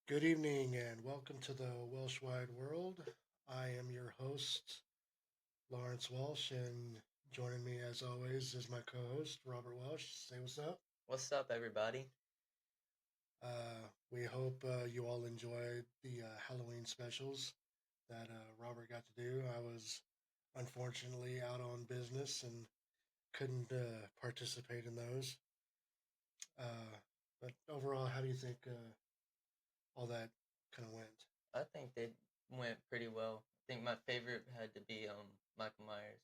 Good evening and welcome to the Welsh wide world. I am your host, Lawrence Welsh, and joining me as always is my co host, Robert Welsh. Say what's up. What's up, everybody? We hope you all enjoyed the Halloween specials that Robert got to do. I was unfortunately out on business and couldn't participate in those. Uh, but overall, how do you think all that kind of went? I think they went pretty well. I think my favorite had to be Michael Myers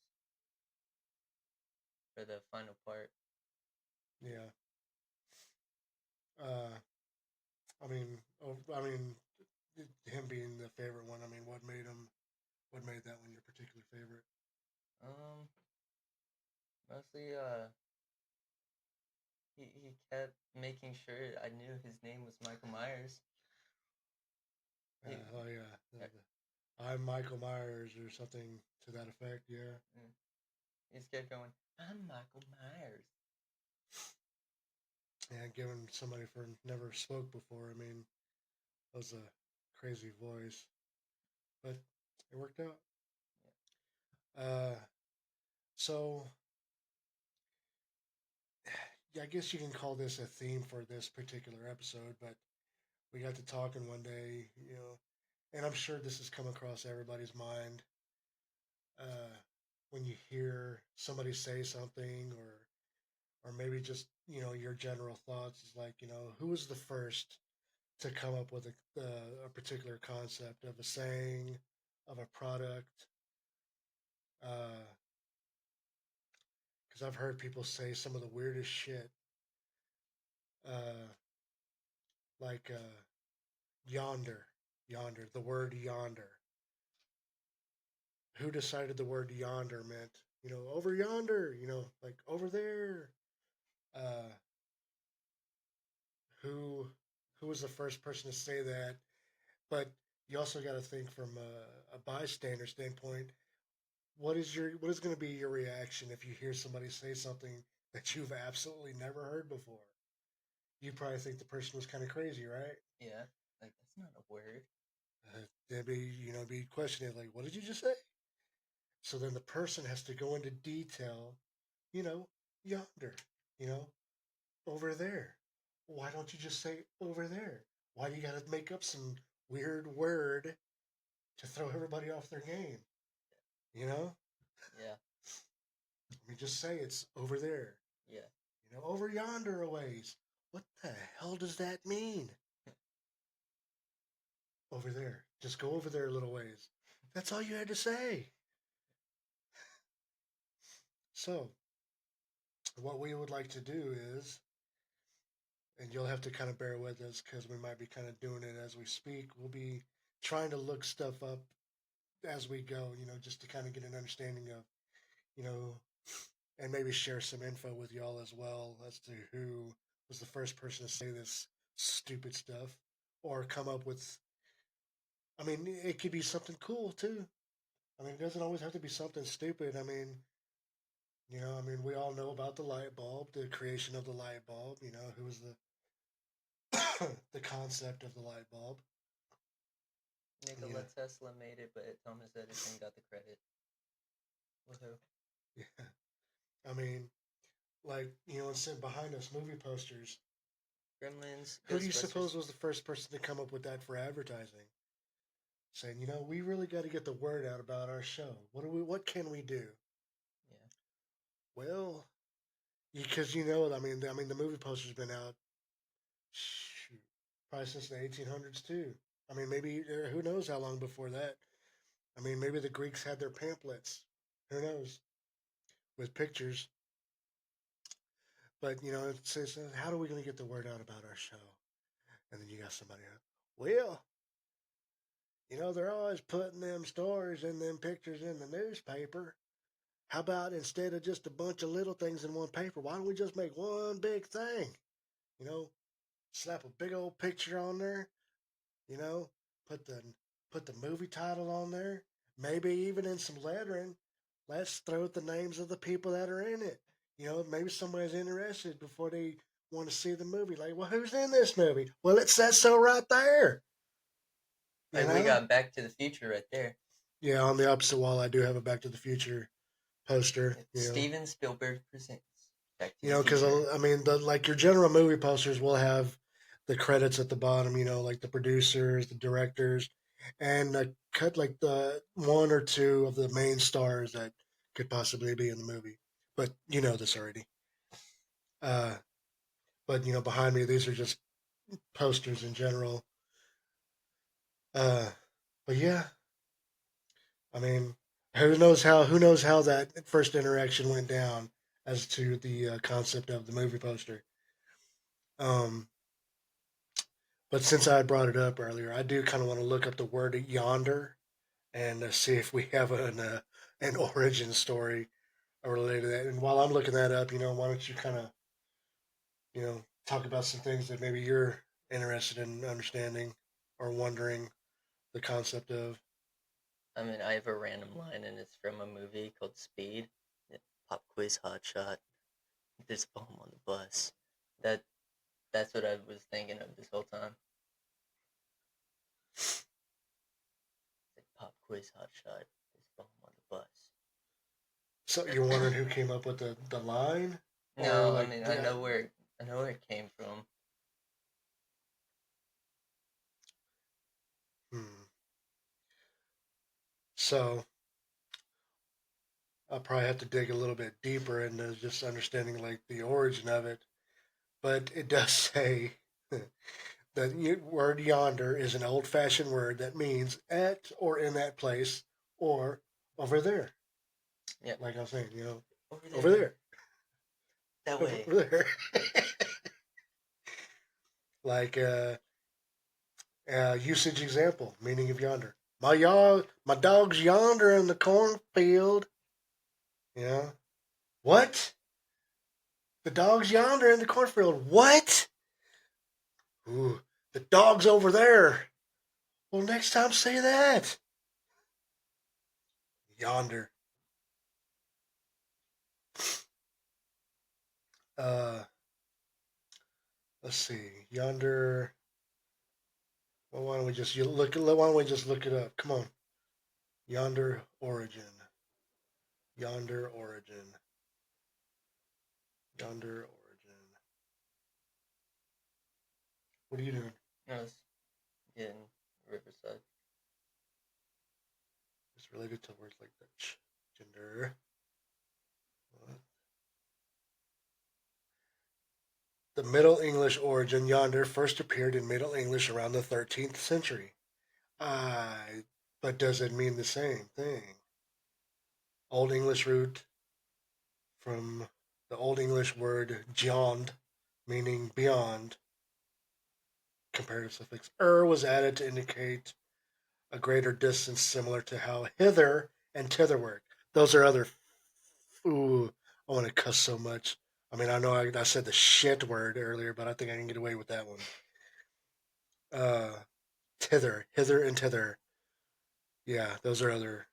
for the final part. Yeah. Uh, I mean, him being the favorite one. I mean, what made him? What made that one your particular favorite? Um, Mostly he kept making sure I knew his name was Michael Myers. He, Oh yeah, uh, I'm Michael Myers or something to that effect. Yeah, he just kept going. I'm Michael Myers. and given somebody for never spoke before, I mean, that was a crazy voice, but it worked out. Uh, so yeah, I guess you can call this a theme for this particular episode, but we got to talking one day, and I'm sure this has come across everybody's mind uh, when you hear somebody say something, or maybe just your general thoughts is like, who was the first to come up with a particular concept of a saying, of a product. Because I've heard people say some of the weirdest shit, uh, like yonder, yonder, the word yonder. Who decided the word yonder meant, over yonder, like over there? Uh, who who was the first person to say that? But you also got to think from a bystander standpoint. What is going to be your reaction if you hear somebody say something that you've absolutely never heard before? You probably think the person was kind of crazy, right? Yeah, like that's not a word. They'd be be questioning like, what did you just say? So then the person has to go into detail, you know, yonder, you know, over there. Why don't you just say over there? Why do you got to make up some weird word to throw everybody off their game? You know, Yeah, I mean, just say it's over there. yeah. Over yonder a ways. What the hell does that mean? Over there. Just go over there a little ways. That's all you had to say. So, what we would like to do is, and you'll have to kind of bear with us because we might be kind of doing it as we speak, we'll be trying to look stuff up as we go, just to kind of get an understanding of, you know, and maybe share some info with y'all as well as to who was the first person to say this stupid stuff or come up with. I mean, it could be something cool too. I mean, it doesn't always have to be something stupid. I mean, we all know about the light bulb, the creation of the light bulb. Who was the the concept of the light bulb. Nikola Yeah, Tesla made it, but Thomas Edison got the credit. Woohoo! yeah. I mean, like and sitting behind us, movie posters. Gremlins, Who do you suppose Ghostbusters. was the first person to come up with that for advertising? Saying, we really got to get the word out about our show. What can we do? Yeah, Well, because the movie poster's been out, shoot, probably since the 1800s too. I mean, maybe who knows how long before that. I mean, maybe the Greeks had their pamphlets. Who knows? With pictures. But, it says, how are we going to get the word out about our show? And then you got somebody else. Well, they're always putting them stories and them pictures in the newspaper. How about instead of just a bunch of little things in one paper, why don't we just make one big thing? You know, slap a big old picture on there, you know, put the put the movie title on there, maybe even in some lettering. Let's throw the names of the people that are in it. Maybe somebody's interested before they want to see the movie. Like, well, who's in this movie? Well, it says so right there. You Like we know? got Back to the Future right there. Yeah, on the opposite wall, I do have a Back to the Future poster. Steven Spielberg presents Back to You the know, because Future. I mean, like your general movie posters will have the credits at the bottom. You know, like the producers, the directors, and cut like the one or two of the main stars that could possibly be in the movie. But you know this already. Uh, but you know, behind me, these are just posters in general. Uh, but yeah, I mean, who knows how that first interaction went down as to the concept of the movie poster. Um, but since I brought it up earlier, I do kind of want to look up the word yonder and see if we have an origin story related to that. And while I'm looking that up, why don't you kind of talk about some things that maybe you're interested in understanding or wondering the concept of. I mean, I have a random line, and it's from a movie called Speed. Yeah, Pop quiz, hot shot. There's a bomb on the bus. That that's what I was thinking of this whole time. Like, pop quiz, hot shot. There's a bomb on the bus. So you're wondering who came up with the line, or No, I like mean the I know where it came from. hmm. So I'll probably have to dig a little bit deeper into just understanding like the origin of it. But it does say the word yonder is an old fashioned word that means at or in that place or over there. Yep, Like I was saying, over over there, there, that over way. there. like usage example, meaning of yonder. My dog's yonder in the cornfield. Yeah. What? The dog's yonder in the cornfield. What? Ooh, the dog's over there. Well, next time say that. Yonder. Uh, let's see. Yonder. Well, why don't we just look? Why don't we just look it up? Come on. Yonder origin. Yonder origin. Yonder origin. What are you doing? I was in Riverside. It's related to words like that. Gender. What? The Middle English origin yonder first appeared in Middle English around the 13th century. I. But does it mean the same thing? Old English root from the Old English word "jond," meaning beyond. Comparative suffix was added to indicate a greater distance, similar to how hither and thitherward. Those are other. Ooh, I want to cuss so much. I mean, I know I said the shit word earlier, but I think I can get away with that one. Uh, hither and thither. Yeah, those are other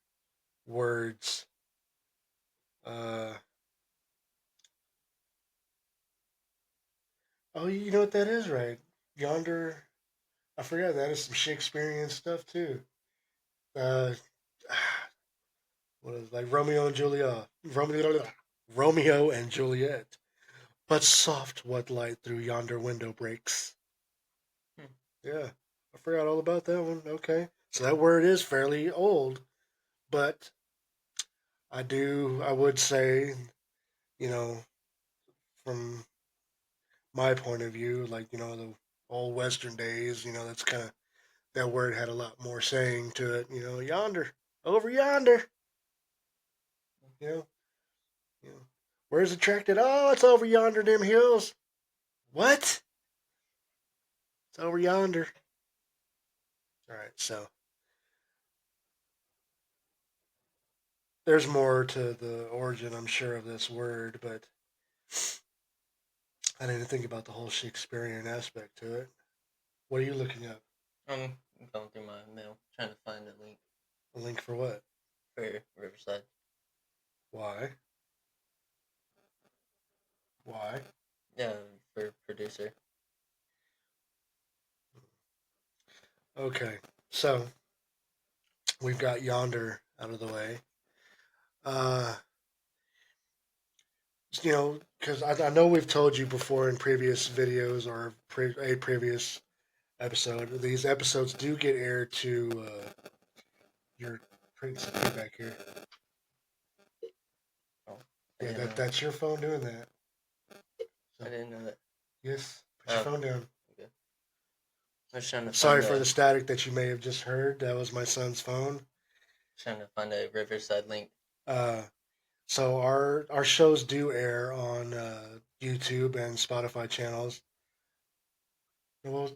words. Uh, oh, you know what that is, right? Yonder. I forgot that is some Shakespearean stuff too. Uh, what is it, like Romeo and Juliet? Romeo and Juliet. But soft what light through yonder window breaks. Hmm. Yeah, I forgot all about that one. Okay, so that word is fairly old, but I would say, you know, from my point of view, like the old Western days, that's kind of that word had a lot more saying to it. Yonder, over yonder. You know, you know, where's the track that? Oh, it's over yonder, them hills. What? It's over yonder. All right, so there's more to the origin, I'm sure, of this word, but I didn't think about the whole Shakespearean aspect to it. What are you looking up? I'm going through my mail trying to find a link A link for what? for Riverside. Why? Why? Yeah, for producer. Okay. So we've got Yonder out of the way. Uh, because I know we've told you before in previous videos or a previous episode, these episodes do get aired to your creating some feedback here. Oh, I Yeah, didn't know. that's your phone doing that. So, I didn't know that. yes, put your Oh, phone down. okay. I was trying to Sorry find for a the static that you may have just heard. That was my son's phone. Riverside link. Uh, so our shows do air on YouTube and Spotify channels. What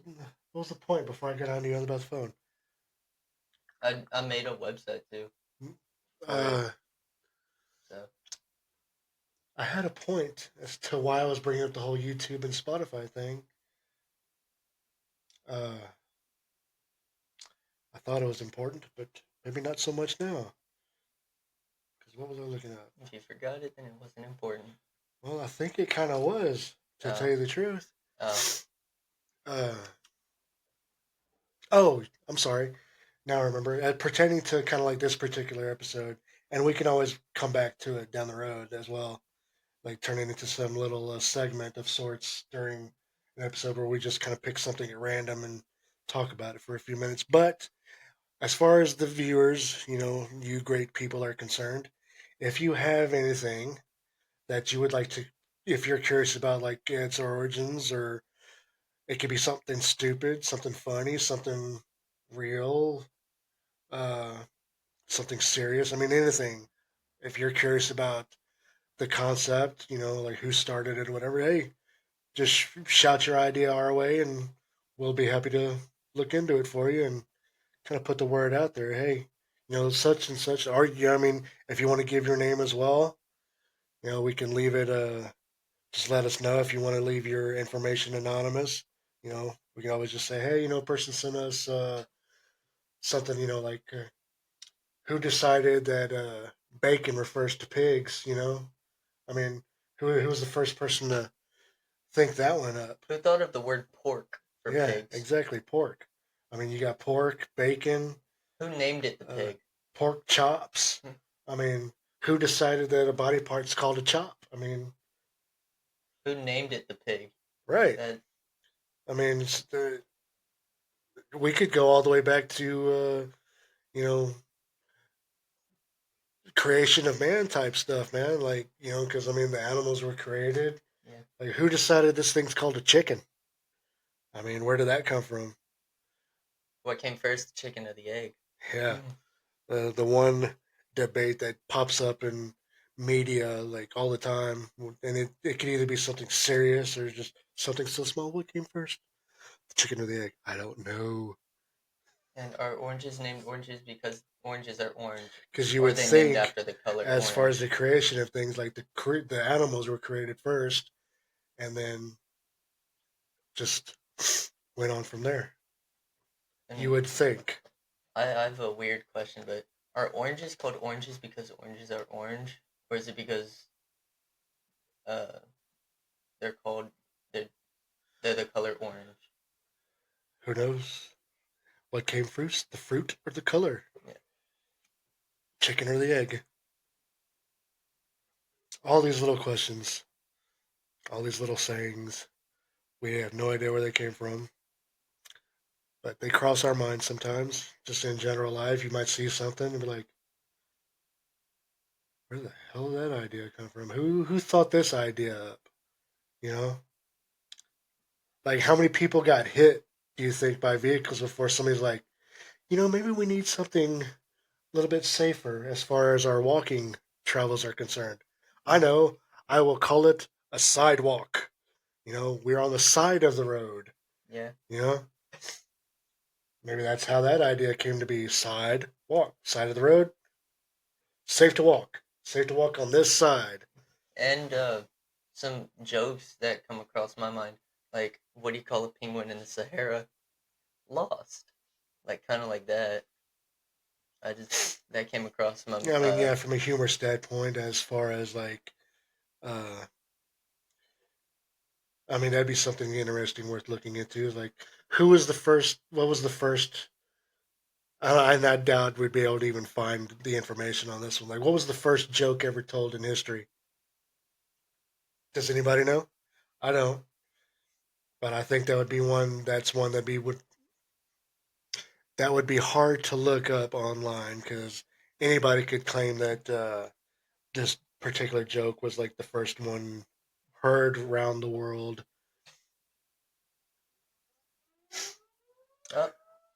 was the point before I got on you about the phone? I made a website too for it. Uh, So I had a point as to why I was bringing up the whole YouTube and Spotify thing. Uh, I thought it was important, but maybe not so much now. Because what was I looking at? if you forgot it, then it wasn't important. Well, I think it kind of was, to tell you the truth. Oh, Uh, oh, I'm sorry. Now I remember. Pertaining to kind of like this particular episode, and we can always come back to it down the road as well, like turn it into some little segment of sorts during an episode where we just kind of pick something at random and talk about it for a few minutes. But as far as the viewers, you great people are concerned, if you have anything that you would like to, if you're curious about like its origins, or it could be something stupid, something funny, something real, uh, something serious. I mean, anything. If you're curious about the concept, like who started it or whatever, hey, just shout your idea our way and we'll be happy to look into it for you and kind of put the word out there. Hey, such and such. Or, I mean, if you want to give your name as well, we can leave it, just let us know if you want to leave your information anonymous. We can always just say, hey, person sent us something, like who decided that bacon refers to pigs, I mean, who was the first person to think that one up? who thought of the word pork for Yeah, pigs? exactly. Pork. I mean, you got pork, bacon, Who named it the uh, pig? pork chops. I mean, who decided that a body part's called a chop? I mean, Who named it the pig? right. That I mean, we could go all the way back to, you know, creation of man type stuff, man. Like, because I mean, the animals were created. yeah. Like, who decided this thing's called a chicken? I mean, where did that come from? What came first, the chicken or the egg? Yeah, the one debate that pops up in media like all the time, and it can either be something serious or just something so small. What came first, the chicken or the egg? I don't know. And are oranges named oranges because oranges are orange? Because you Or are would they named think, after the color as far as orange? the creation of things, like the animals were created first, and then just went on from there. You And would think. I have a weird question, but are oranges called oranges because oranges are orange? Or is it because uh they're called they're, they're the color orange? Who knows what came first, the fruit or the color? Yeah. Chicken or the egg? All these little questions, all these little sayings. We have no idea where they came from, but they cross our minds sometimes. Just in general life, you might see something and be like, "Where the hell did that idea come from? Who thought this idea up?" You know, like how many people got hit? Do you think by vehicles before somebody's like, maybe we need something a little bit safer as far as our walking travels are concerned. I Mm-hmm. know. I will call it a sidewalk. We're on the side of the road. Yeah. You know, maybe that's how that idea came to be. Sidewalk, side of the road, safe to walk. Safe to walk on this side. And some jokes that come across my mind, like what do you call a penguin in the Sahara? Lost. Like kind of like that. I just that came across my I mean, yeah, from a humor standpoint, as far as like, uh, I mean, that'd be something interesting worth looking into. Like, who was the first? What was the first I doubt we'd be able to even find the information on this one. Like, what was the first joke ever told in history? Does anybody know? I don't, but I think that would be one. That's one that would be hard to look up online because anybody could claim that this particular joke was like the first one heard around the world. Oh,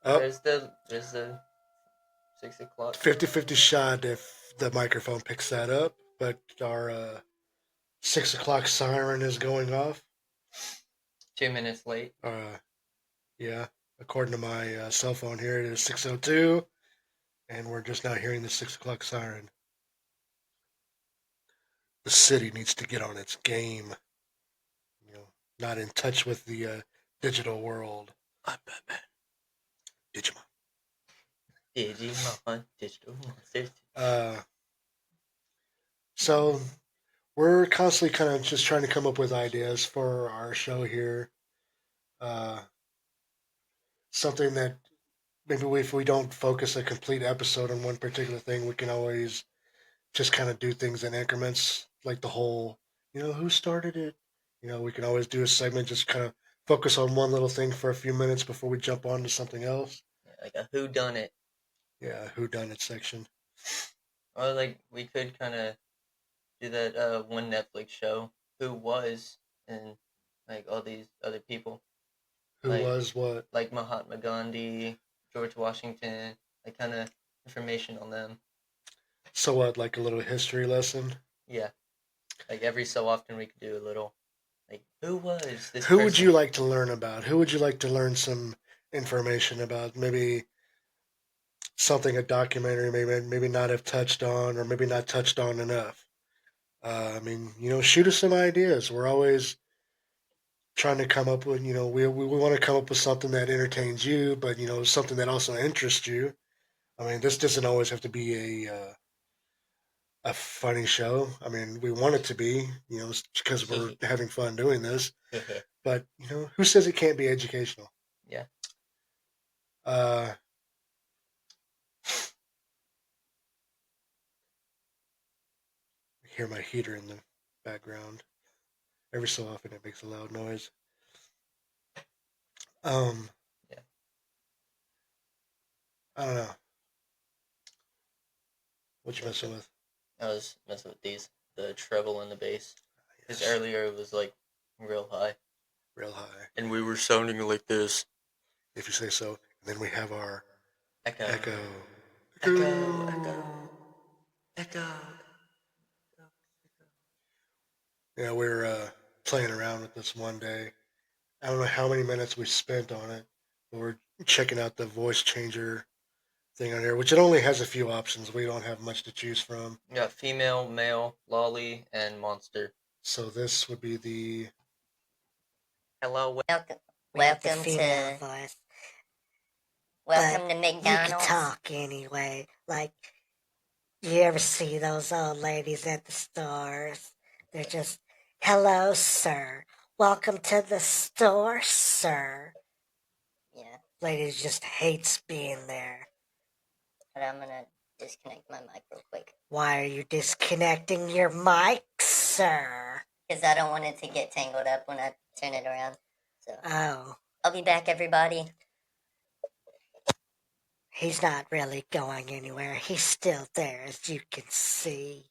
Up there's the 6 o'clock. 50-50 shot if the microphone picks that up, but our 6 o'clock siren is going off. 2 minutes late. Yeah, according to my cell phone here, it is 6:02, and we're just now hearing the 6 o'clock siren. The city needs to get on its game. You know, not in touch with the digital world. I'm Batman. Digimon. Digimon, digital monsters. So we're constantly kind of just trying to come up with ideas for our show here. Uh, Something that maybe if we don't focus a complete episode on one particular thing, we can always just kind of do things in increments, like the whole, who started it? We can always do a segment, just kind of focus on one little thing for a few minutes before we jump on to something else. Yeah, like a who done it. Yeah, who done it section. Or like we could kind of do that one Netflix show, Who Was, and like all these other people. Who like, was what? Like Mahatma Gandhi, George Washington, like kind of information on them. So what, like a little history lesson? Yeah. Like every so often we could do a little, like, who was this Who person? would you like to learn about? Who would you like to learn some information about? Maybe something a documentary maybe not have touched on, or maybe not touched on enough. I mean, shoot us some ideas. We're always trying to come up with, we want to come up with something that entertains you, but something that also interests you. I mean, this doesn't always have to be a funny show. I mean, we want it to be, because we're having fun doing this. But who says it can't be educational? Yeah. Uh, I hear my heater in the background. Every so often, it makes a loud noise. Yeah. I don't know. What you messing with? I was messing with the treble and the bass. Because Yes. earlier it was like real high. Real high. And we were sounding like this. If you say so. And then we have our Echo. echo. Echo. Yeah, we were playing around with this one day. I don't know how many minutes we spent on it, but we're checking out the voice changer thing on here, which it only has a few options. We don't have much to choose from. You got female, male, lolly, and monster. So this would be the... Hello, Welcome to voice. Welcome to McDonald's. You can talk anyway. Like, you ever see those old ladies at the stores? They're just, hello, sir. Welcome to the store, sir. Yeah. Ladies just hates being there. But I'm gonna disconnect my mic real quick. Why are you disconnecting your mic, sir? Because I don't want it to get tangled up when I turn it around. So. Oh. I'll be back, everybody. He's not really going anywhere. He's still there, as you can see.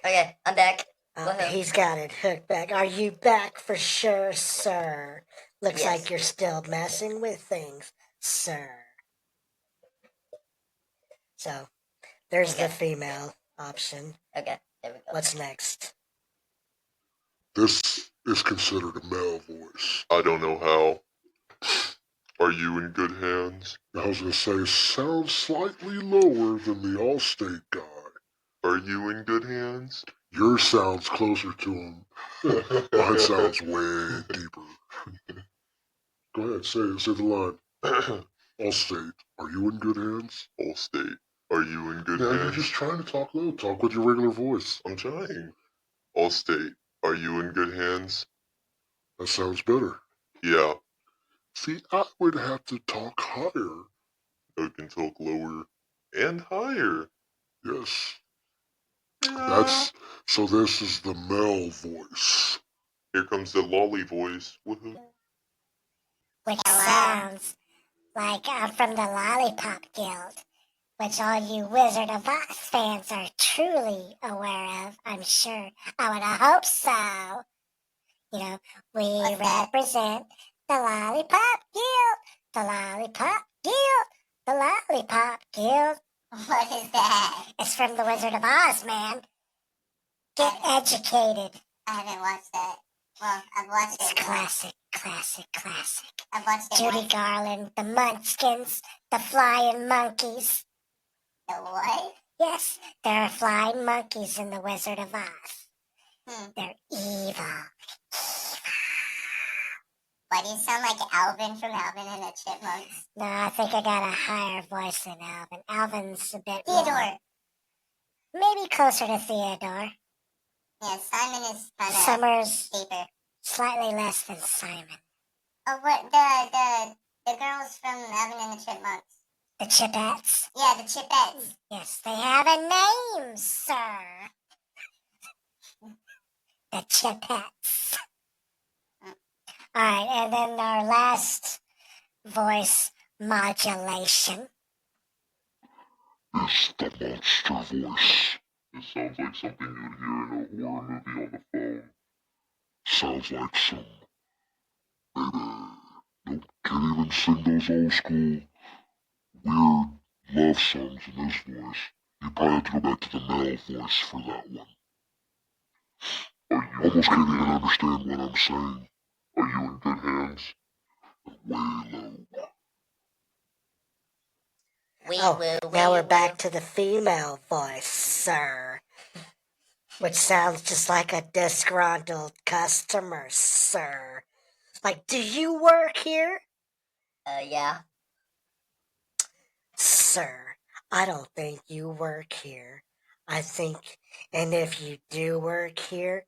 Okay, I'm back. He's got it hooked back. Are you back for sure, sir? Looks like you're still messing with things, sir. So, there's the female option. Okay, there we go. What's next? This is considered a male voice. I don't know how. Are you in good hands? I was going to say, sounds slightly lower than the Allstate guy. Are you in good hands? Yours sounds closer to him. Mine sounds way deeper. Go ahead, say the line. Allstate, are you in good hands? Allstate, are you in good hands? You're just trying to talk low. Talk with your regular voice. I'm trying. Allstate, Are you in good hands? That sounds better. Yeah. See, I would have to talk higher. I can talk lower and higher. Yes. This is the male voice. Here comes the lolly voice. Woohoo. Which sounds like I'm from the Lollipop Guild, which all you Wizard of Oz fans are truly aware of, I'm sure. I would hope so. You know, we represent the Lollipop Guild, the Lollipop Guild, the Lollipop Guild. What is that? It's from the Wizard of Oz, man. Get educated. I haven't watched that. Well, I've watched it. It's classic. I've watched it. Judy Garland, the Munchkins, the Flying Monkeys. The what? Yes, there are flying monkeys in the Wizard of Oz. They're evil. Why do you sound like Alvin from Alvin and the Chipmunks? No, I think I got a higher voice than Alvin. Alvin's a bit Theodore. Maybe closer to Theodore. Yeah, Simon is kind of Summer's deeper. Slightly less than Simon. Oh, what the girls from Alvin and the Chipmunks? The Chipettes? Yeah, the Chipettes. Yes, they have a name, sir. The Chipettes. All right, and then our last voice modulation. It's the monster voice. It sounds like something you'd hear in a horror movie on the phone. Sounds like some baby. Nope, can't even sing those old school weird love songs in this voice. You probably have to go back to the male voice for that one. Almost can't even understand what I'm saying. Are you in good hands? Way low. Now we're back to the female voice, sir. Which sounds just like a disgruntled customer, sir. Like, do you work here? Yeah. Sir, I don't think you work here. I think, and if you do work here,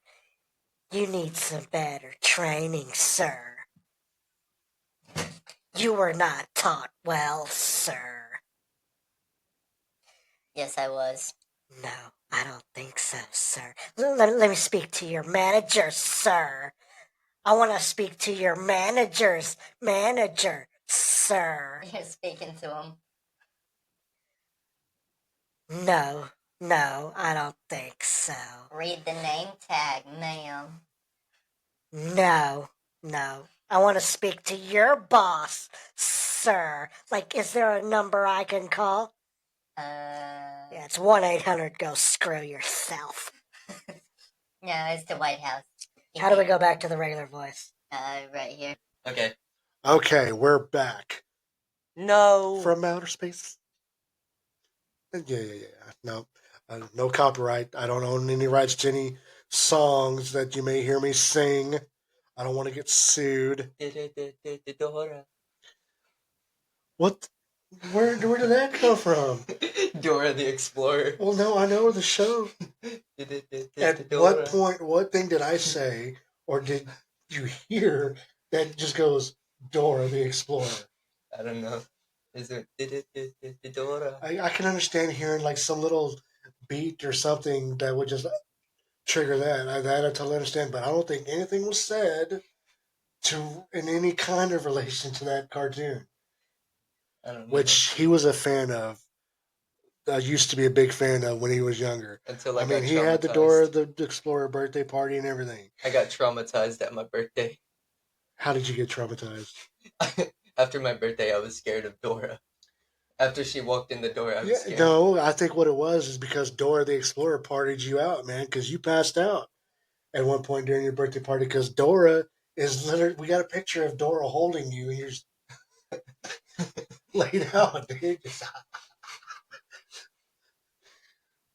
you need some better training, sir. You were not taught well, sir. Yes, I was. No, I don't think so, sir. Let me speak to your manager, sir. I want to speak to your manager's manager, sir. You're speaking to him. No, I don't think so. Read the name tag, ma'am. No. I want to speak to your boss, sir. Like, is there a number I can call? Yeah, it's 1-800 go screw yourself. No, it's the White House. How do we go back to the regular voice? Right here. Okay. Okay, we're back. No. From outer space. Yeah. No, no copyright. I don't own any rights to any songs that you may hear me sing. I don't want to get sued. Dora. What? Where did that come from? Dora the Explorer. Well, no, I know the show. At what point, what thing did I say, or did you hear that just goes Dora the Explorer? I don't know. Is it Dora? I can understand hearing like some little beat or something that would just trigger that. That I totally understand, but I don't think anything was said in any kind of relation to that cartoon. I don't know. Which he was a fan of. Used to be a big fan of when he was younger. Until I mean, he had the Dora the Explorer birthday party and everything. I got traumatized at my birthday. How did you get traumatized? After my birthday, I was scared of Dora. After she walked in the door, I was scared. No, I think what it was is because Dora the Explorer partied you out, man, because you passed out at one point during your birthday party because Dora is literally, we got a picture of Dora holding you and you're just laid out, dude.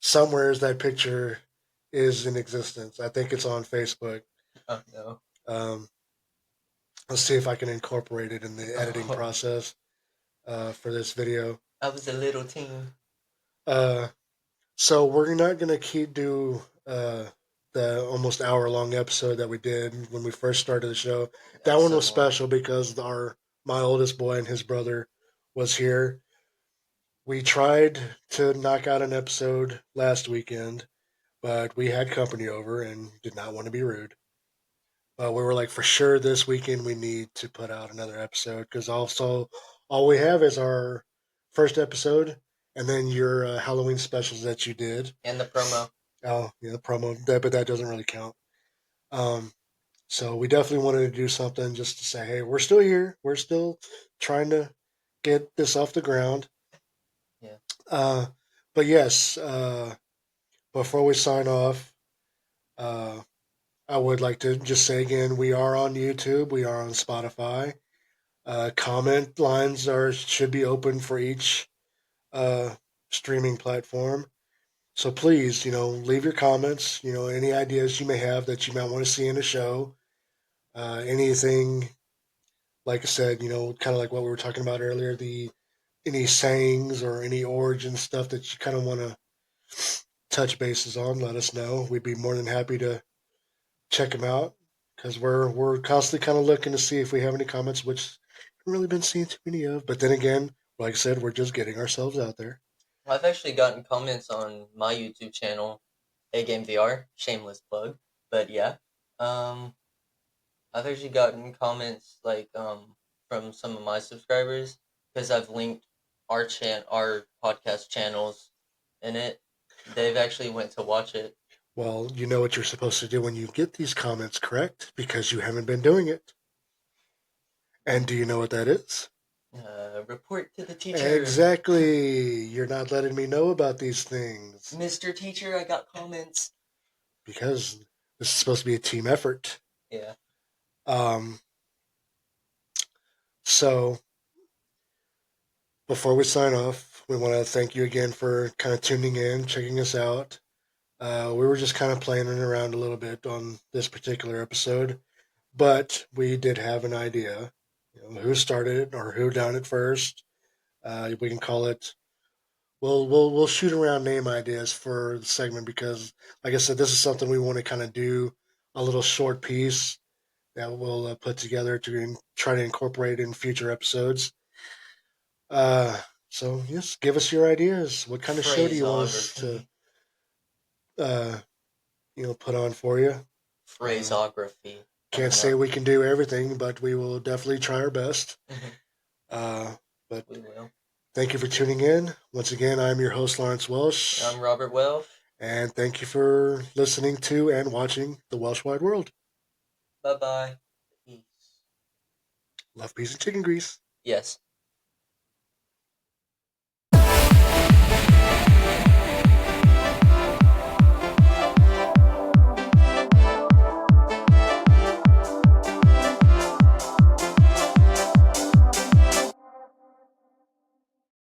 Somewhere's that picture is in existence. I think it's on Facebook. Oh, no. Let's see if I can incorporate it in the editing process for this video. I was a little teen. So we're not going to keep do the the almost hour-long episode that we did when we first started the show. That one Episode was special because my oldest boy and his brother was here. We tried to knock out an episode last weekend, but we had company over and did not want to be rude. But we were like, for sure, this weekend we need to put out another episode because also all we have is our first episode and then your Halloween specials that you did. And the promo. Oh, yeah, the promo, but that doesn't really count. Um, so we definitely wanted to do something just to say, hey, we're still here. We're still trying to get this off the ground. Yeah. Uh, but yes, before we sign off, I would like to just say again, we are on YouTube, we are on Spotify. Comment lines should be open for each uh, streaming platform. So please, leave your comments. Any ideas you may have that you might want to see in the show. Anything, like I said, kind of like what we were talking about earlier, any sayings or any origin stuff that you kind of want to touch bases on, let us know. We'd be more than happy to check them out because we're constantly kind of looking to see if we have any comments, which haven't really been seeing too many of. But then again, like I said, we're just getting ourselves out there. I've actually gotten comments on my YouTube channel, A Game VR, shameless plug. But yeah, I've actually gotten comments like from some of my subscribers because I've linked our podcast channels in it. They've actually went to watch it. Well, you know what you're supposed to do when you get these comments, correct? Because you haven't been doing it. And do you know what that is? Report to the teacher. Exactly. You're not letting me know about these things. Mr. Teacher, I got comments. Because this is supposed to be a team effort. Yeah. So, before we sign off, we want to thank you again for kind of tuning in, checking us out. We were just kind of playing around a little bit on this particular episode, but we did have an idea. Who started it or who done it first? We can call it. We'll shoot around name ideas for the segment because, like I said, this is something we want to kind of do a little short piece that we'll put together to try to incorporate in future episodes. So yes, give us your ideas. What kind of show do you want us to, put on for you? Phraseography. Can't say we can do everything, but we will definitely try our best. But we will. Thank you for tuning in. Once again, I'm your host, Lawrence Welsh. I'm Robert Welsh. And thank you for listening to and watching The Welsh Wide World. Bye-bye. Peace. Love, peace, and chicken grease. Yes.